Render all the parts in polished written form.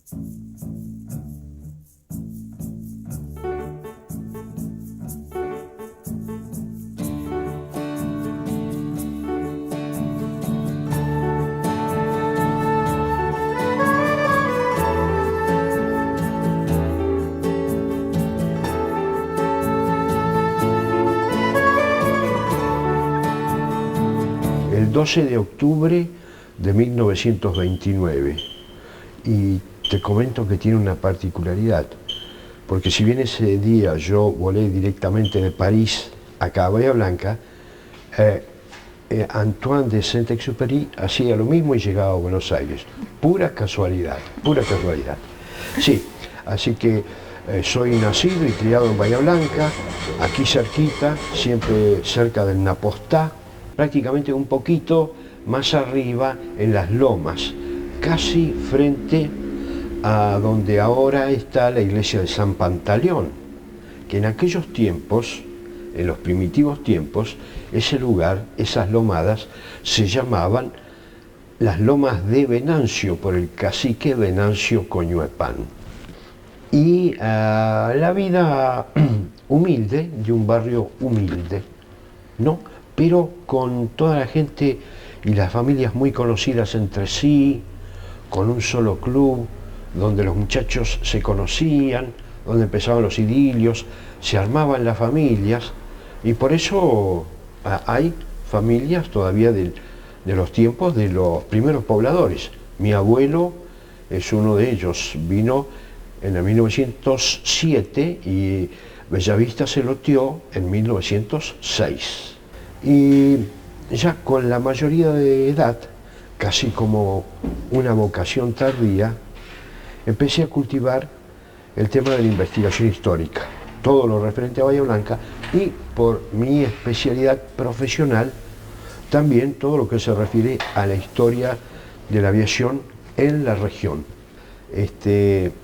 El 12 de octubre de 1929, y te comento que tiene una particularidad, porque si bien ese día yo volé directamente de París acá a Bahía Blanca, Antoine de Saint-Exupéry hacía lo mismo y llegaba a Buenos Aires. Pura casualidad, pura casualidad. Sí, así que soy nacido y criado en Bahía Blanca, aquí cerquita, siempre cerca del Napostá, prácticamente un poquito más arriba en las lomas, casi frente a donde ahora está la iglesia de San Pantaleón, que en aquellos tiempos, en los primitivos tiempos, ese lugar, esas lomadas, se llamaban las lomas de Venancio, por el cacique Venancio Coñuepán. Y la vida humilde, de un barrio humilde, ¿no? Pero con toda la gente y las familias muy conocidas entre sí, con un solo club, donde los muchachos se conocían, donde empezaban los idilios, se armaban las familias, y por eso hay familias todavía de los tiempos de los primeros pobladores. Mi abuelo es uno de ellos, vino en el 1907 y Bellavista se loteó en 1906. Y ya con la mayoría de edad, casi como una vocación tardía, empecé a cultivar el tema de la investigación histórica, todo lo referente a Bahía Blanca, y por mi especialidad profesional, también todo lo que se refiere a la historia de la aviación en la región.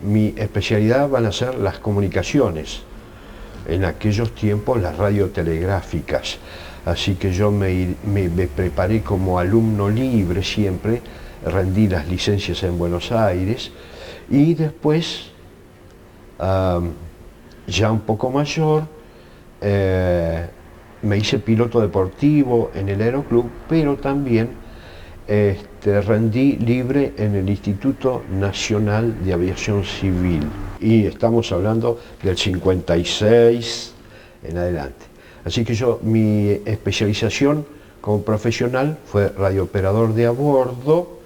Mi especialidad van a ser las comunicaciones, en aquellos tiempos las radiotelegráficas, así que yo me preparé como alumno libre siempre, rendí las licencias en Buenos Aires, y después, ya un poco mayor, me hice piloto deportivo en el Aeroclub, pero también rendí libre en el Instituto Nacional de Aviación Civil. Y estamos hablando del 56 en adelante. Así que mi especialización como profesional fue radiooperador de a bordo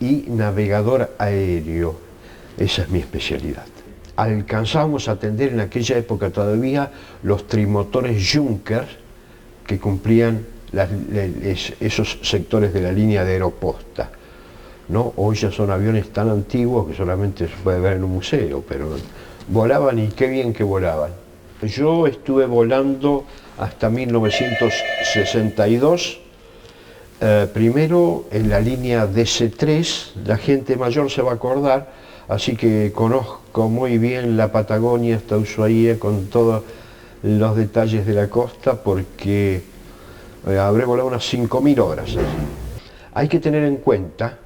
y navegador aéreo. Esa es mi especialidad. Alcanzamos a atender en aquella época todavía los trimotores Junker que cumplían esos sectores de la línea de Aeroposta, ¿no? Hoy ya son aviones tan antiguos que solamente se puede ver en un museo, pero volaban, y qué bien que volaban. Yo estuve volando hasta 1962, primero en la línea DC-3, la gente mayor se va a acordar, así que conozco muy bien la Patagonia hasta Ushuaia con todos los detalles de la costa, porque habré volado unas 5.000 horas. Hay que tener en cuenta,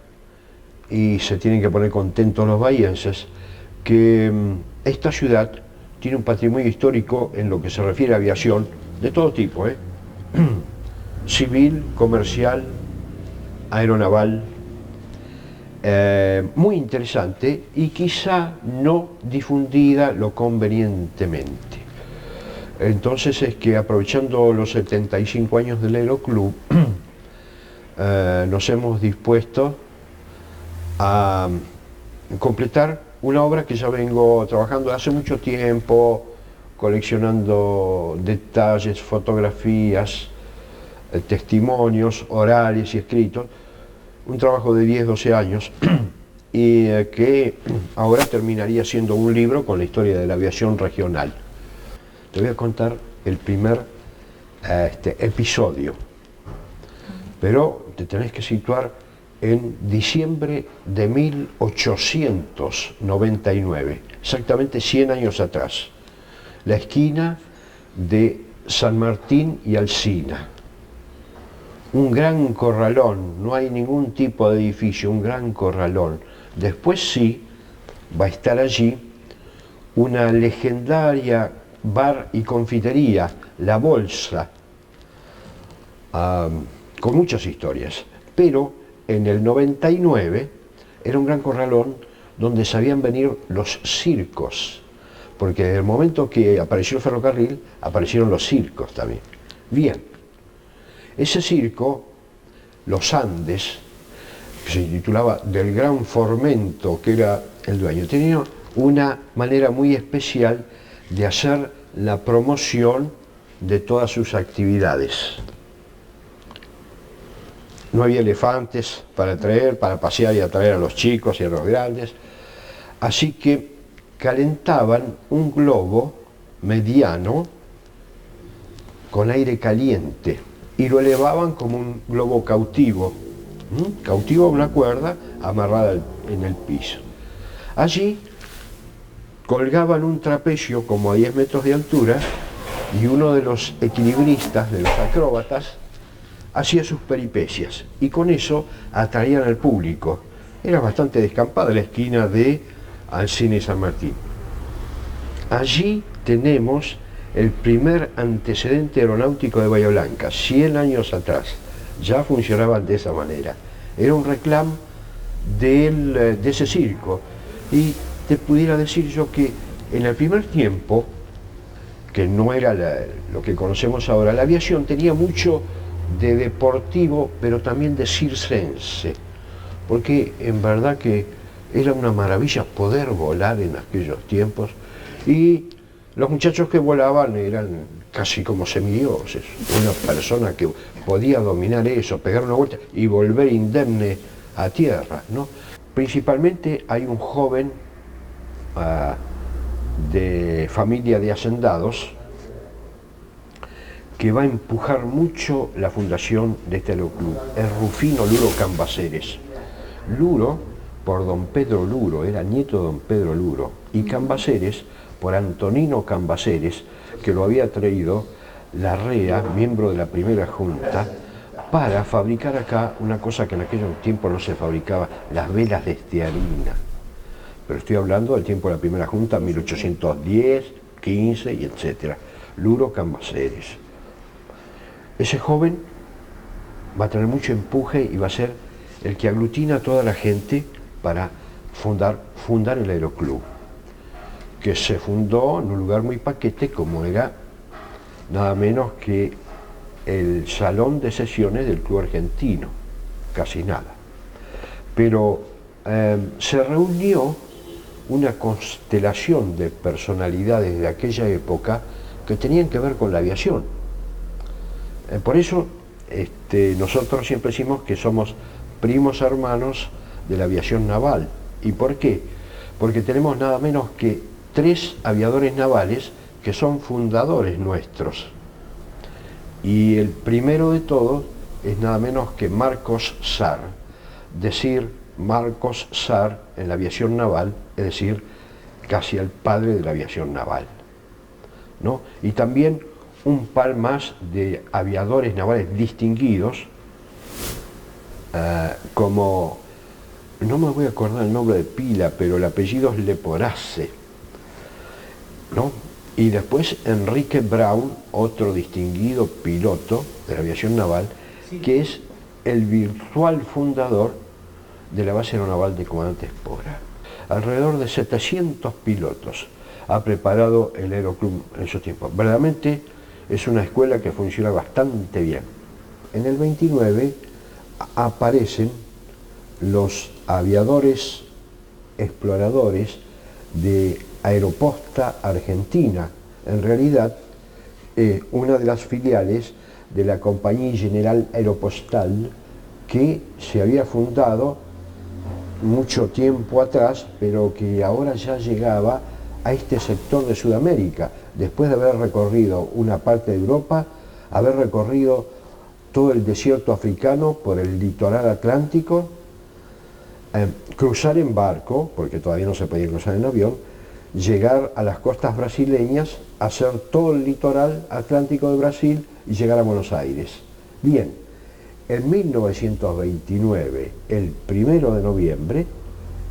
y se tienen que poner contentos los bahienses, que esta ciudad tiene un patrimonio histórico en lo que se refiere a aviación de todo tipo, civil, comercial, aeronaval, muy interesante y quizá no difundida lo convenientemente. Entonces es que, aprovechando los 75 años del Aeroclub, nos hemos dispuesto a completar una obra que ya vengo trabajando hace mucho tiempo, coleccionando detalles, fotografías, testimonios orales y escritos, un trabajo de 10-12 años, y que ahora terminaría siendo un libro con la historia de la aviación regional. Te voy a contar el primer episodio, pero te tenés que situar en diciembre de 1899, exactamente 100 años atrás, la esquina de San Martín y Alsina. Un gran corralón, no hay ningún tipo de edificio, un gran corralón. Después sí, va a estar allí una legendaria bar y confitería, La Bolsa, con muchas historias. Pero en el 99 era un gran corralón donde sabían venir los circos, porque en el momento que apareció el ferrocarril, aparecieron los circos también. Bien, ese circo, Los Andes, que se titulaba Del Gran Formento, que era el dueño, tenía una manera muy especial de hacer la promoción de todas sus actividades. No había elefantes para traer, para pasear y atraer a los chicos y a los grandes, así que calentaban un globo mediano con aire caliente y lo elevaban como un globo cautivo, cautivo a una cuerda amarrada en el piso. Allí colgaban un trapecio como a 10 metros de altura y uno de los equilibristas, de los acróbatas, hacía sus peripecias y con eso atraían al público. Era bastante descampada la esquina de Alsina y San Martín. Allí tenemos el primer antecedente aeronáutico de Bahía Blanca, 100 años atrás. Ya funcionaban de esa manera. Era un reclamo de ese circo. Y te pudiera decir yo que en el primer tiempo, que no era lo que conocemos ahora, la aviación tenía mucho de deportivo, pero también de circense, porque en verdad que era una maravilla poder volar en aquellos tiempos, y los muchachos que volaban eran casi como semidioses, una persona que podía dominar eso, pegar una vuelta y volver indemne a tierra, ¿no? Principalmente hay un joven de familia de hacendados que va a empujar mucho la fundación de este aeroclub, es Rufino Luro Cambaceres. Luro por don Pedro Luro, era nieto de don Pedro Luro, y Cambaceres por Antonino Cambaceres, que lo había traído la REA, miembro de la primera junta, para fabricar acá una cosa que en aquellos tiempos no se fabricaba, las velas de estearina. Pero estoy hablando del tiempo de la primera junta, 1810, 15 y etcétera. Luro Cambaceres. Ese joven va a tener mucho empuje y va a ser el que aglutina a toda la gente para fundar el aeroclub, que se fundó en un lugar muy paquete como era nada menos que el salón de sesiones del Club Argentino, casi nada. Pero se reunió una constelación de personalidades de aquella época que tenían que ver con la aviación. Por eso nosotros siempre decimos que somos primos hermanos de la aviación naval. ¿Y por qué? Porque tenemos nada menos que 3 aviadores navales que son fundadores nuestros. Y el primero de todos es nada menos que Marcos Sar. Decir Marcos Sar en la aviación naval, es decir, casi el padre de la aviación naval, ¿no? Y también un par más de aviadores navales distinguidos, como, no me voy a acordar el nombre de pila, pero el apellido es Leporace, ¿no? Y después Enrique Brown, otro distinguido piloto de la aviación naval, sí, que es el virtual fundador de la base aeronaval de Comandante Espora. Alrededor de 700 pilotos ha preparado el Aeroclub en esos tiempos. Verdaderamente es una escuela que funciona bastante bien. En el 29 aparecen los aviadores exploradores de Aeroposta Argentina, en realidad una de las filiales de la Compañía General Aeropostal, que se había fundado mucho tiempo atrás, pero que ahora ya llegaba a este sector de Sudamérica, después de haber recorrido una parte de Europa, haber recorrido todo el desierto africano por el litoral atlántico, cruzar en barco, porque todavía no se podía cruzar en avión, llegar a las costas brasileñas, hacer todo el litoral atlántico de Brasil y llegar a Buenos Aires. Bien, en 1929, el 1 de noviembre,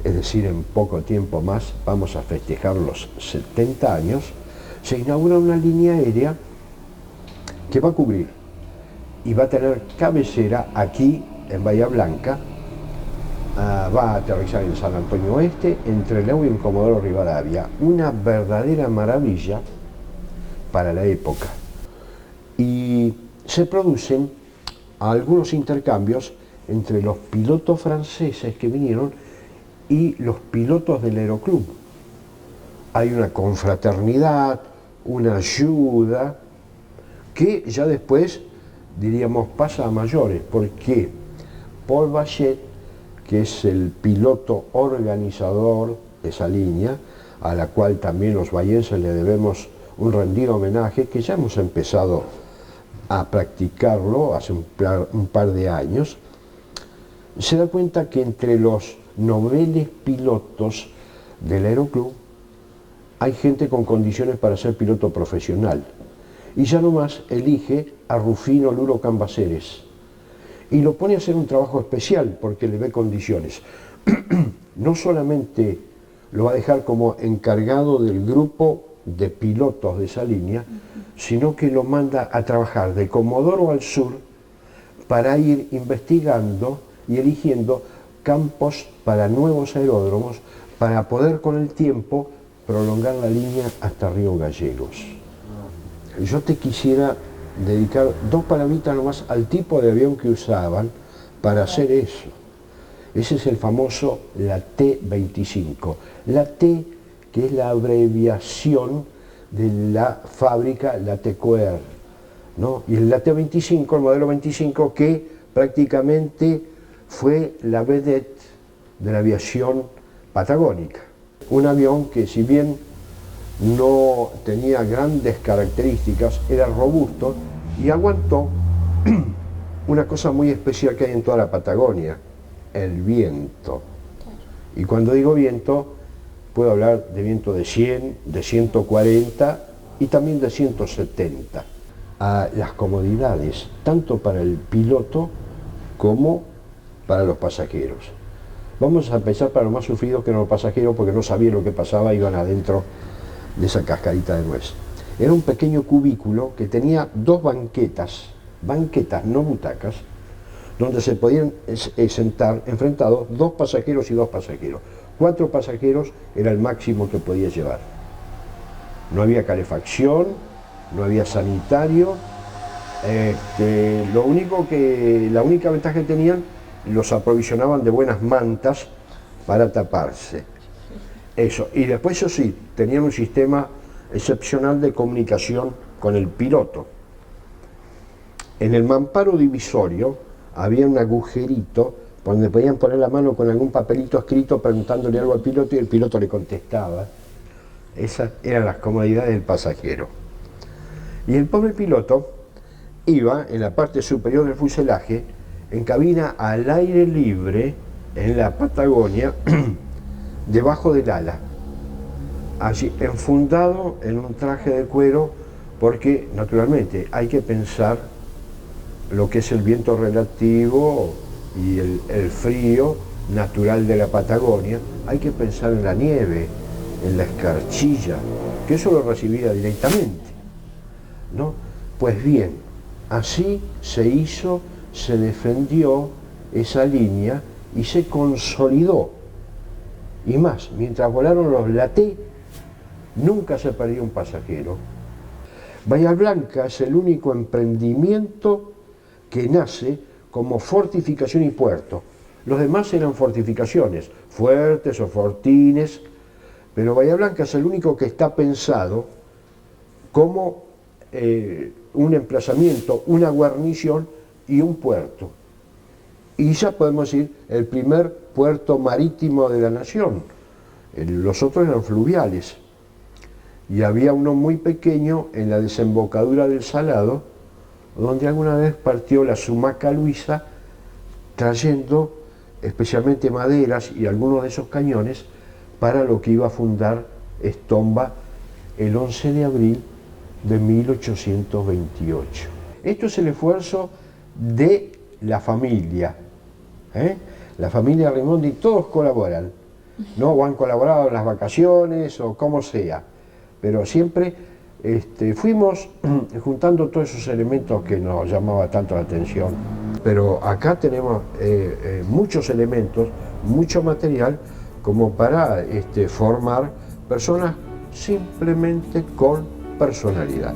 es decir, en poco tiempo más vamos a festejar los 70 años, se inaugura una línea aérea que va a cubrir y va a tener cabecera aquí en Bahía Blanca, va a aterrizar en San Antonio Oeste, entre Leu y en Comodoro Rivadavia, una verdadera maravilla para la época. Y se producen algunos intercambios entre los pilotos franceses que vinieron y los pilotos del Aeroclub. Hay una confraternidad, una ayuda, que ya después, diríamos, pasa a mayores, porque Paul Bachet, que es el piloto organizador de esa línea, a la cual también los bahienses le debemos un rendido homenaje, que ya hemos empezado a practicarlo hace un par de años, se da cuenta que entre los noveles pilotos del Aeroclub hay gente con condiciones para ser piloto profesional. Y ya nomás elige a Rufino Luro Cambaceres y lo pone a hacer un trabajo especial porque le ve condiciones. No solamente lo va a dejar como encargado del grupo de pilotos de esa línea, sino que lo manda a trabajar de Comodoro al sur para ir investigando y eligiendo campos para nuevos aeródromos para poder con el tiempo prolongar la línea hasta Río Gallegos. Yo te quisiera dedicar 2 palabritas nomás al tipo de avión que usaban para hacer eso. Ese es el famoso la T-25. La T, que es la abreviación de la fábrica Latécoère, ¿no? Y el T-25, el modelo 25, que prácticamente fue la vedette de la aviación patagónica. Un avión que, si bien no tenía grandes características, era robusto y aguantó una cosa muy especial que hay en toda la Patagonia, el viento. Y cuando digo viento, puedo hablar de viento de 100, de 140 y también de 170. Las comodidades, tanto para el piloto como para los pasajeros. Vamos a empezar para los más sufridos, que eran los pasajeros, porque no sabían lo que pasaba, iban adentro de esa cascarita de nuez. Era un pequeño cubículo que tenía 2 banquetas, no butacas, donde se podían sentar enfrentados 2 pasajeros y 2 pasajeros. 4 pasajeros era el máximo que podía llevar. No había calefacción, no había sanitario. La única ventaja que tenían, los aprovisionaban de buenas mantas para taparse. Eso. Y después, eso sí, tenían un sistema excepcional de comunicación con el piloto. En el mamparo divisorio había un agujerito donde podían poner la mano con algún papelito escrito preguntándole algo al piloto y el piloto le contestaba. Esas eran las comodidades del pasajero. Y el pobre piloto iba en la parte superior del fuselaje, en cabina al aire libre, en la Patagonia, debajo del ala, allí enfundado en un traje de cuero, porque naturalmente hay que pensar lo que es el viento relativo y el frío natural de la Patagonia. Hay que pensar en la nieve, en la escarchilla, que eso lo recibía directamente, ¿no? Pues bien, así se hizo, se defendió esa línea y se consolidó. Y más, mientras volaron los Laté, nunca se perdió un pasajero. Bahía Blanca es el único emprendimiento que nace como fortificación y puerto. Los demás eran fortificaciones, fuertes o fortines, pero Bahía Blanca es el único que está pensado como un emplazamiento, una guarnición y un puerto. Y ya podemos decir el primer puerto marítimo de la nación. Los otros eran fluviales. Y había uno muy pequeño en la desembocadura del Salado, donde alguna vez partió la Sumaca Luisa, trayendo especialmente maderas y algunos de esos cañones para lo que iba a fundar Estomba el 11 de abril de 1828. Esto es el esfuerzo de la familia. La familia Raimondi, todos colaboran. ¿no? O han colaborado en las vacaciones o como sea, pero siempre fuimos juntando todos esos elementos que nos llamaba tanto la atención. Pero acá tenemos muchos elementos, mucho material como para formar personas simplemente con personalidad.